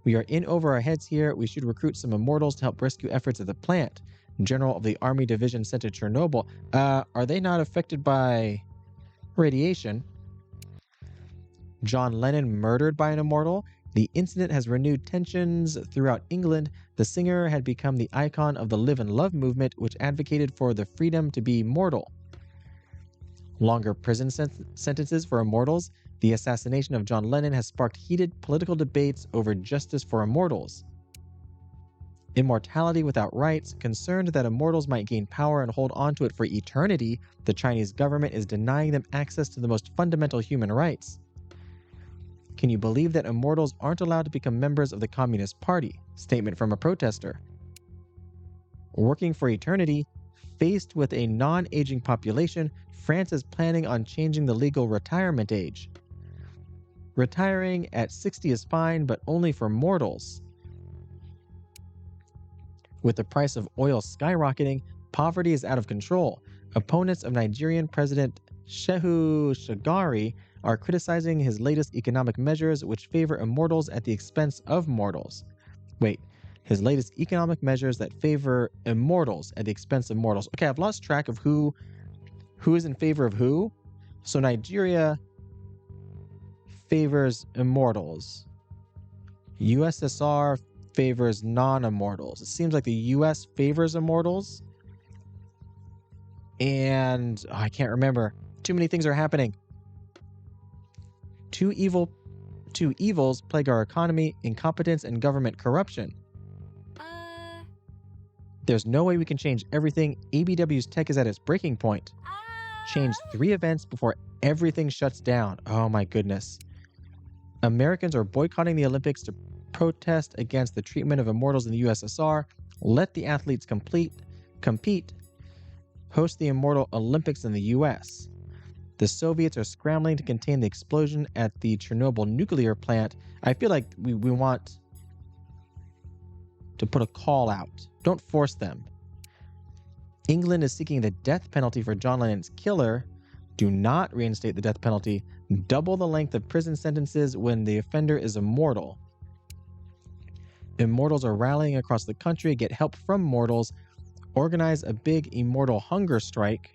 We are in over our heads here. We should recruit some immortals to help rescue efforts at the plant. General of the Army Division sent to Chernobyl. Are they not affected by radiation? John Lennon murdered by an immortal. The incident has renewed tensions throughout England. The singer had become the icon of the Live and Love movement, which advocated for the freedom to be mortal. Longer prison sentences for immortals. The assassination of John Lennon has sparked heated political debates over justice for immortals. Immortality without rights. Concerned that immortals might gain power and hold on to it for eternity, the Chinese government is denying them access to the most fundamental human rights. Can you believe that immortals aren't allowed to become members of the Communist Party? Statement from a protester. Working for eternity. Faced with a non-aging population, France is planning on changing the legal retirement age. Retiring at 60 is fine, but only for mortals. With the price of oil skyrocketing, poverty is out of control. Opponents of Nigerian President Shehu Shagari are criticizing his latest economic measures, which favor immortals at the expense of mortals. Wait, his latest economic measures that favor immortals at the expense of mortals. Okay, I've lost track of who is in favor of who. So Nigeria favors immortals. USSR favors non-immortals. It seems like the US favors immortals. And I can't remember. Too many things are happening. Two evils plague our economy: incompetence and government corruption. There's no way we can change everything. ABW's tech is at its breaking point. Change 3 events before everything shuts down. Oh my goodness. Americans are boycotting the Olympics to protest against the treatment of immortals in the USSR. Let the athletes compete. Host the Immortal Olympics in the US. The Soviets are scrambling to contain the explosion at the Chernobyl nuclear plant. I feel like we want to put a call out. Don't force them. England is seeking the death penalty for John Lennon's killer. Do not reinstate the death penalty. Double the length of prison sentences when the offender is immortal. Immortals are rallying across the country. Get help from mortals. Organize a big immortal hunger strike.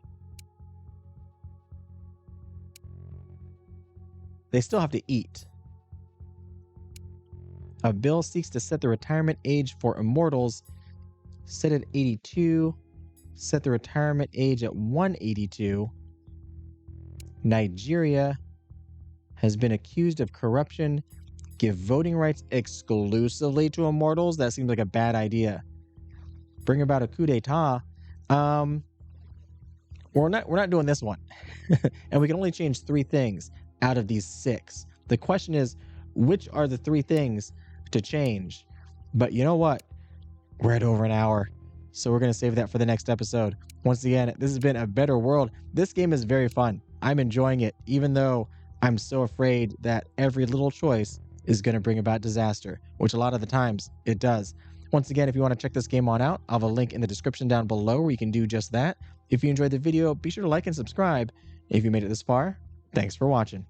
They still have to eat. A bill seeks to set the retirement age for immortals. Set at 82. Set the retirement age at 182. Nigeria has been accused of corruption. Give voting rights exclusively to immortals. That seems like a bad idea. Bring about a coup d'etat. We're not doing this one. And we can only change 3 things out of these 6. The question is, which are the 3 things to change? But you know what? We're at over an hour, so we're going to save that for the next episode. Once again, this has been A Better World. This game is very fun. I'm enjoying it, even though I'm so afraid that every little choice is going to bring about disaster, which a lot of the times it does. Once again, if you want to check this game on out, I'll have a link in the description down below where you can do just that. If you enjoyed the video, be sure to like and subscribe. If you made it this far, thanks for watching.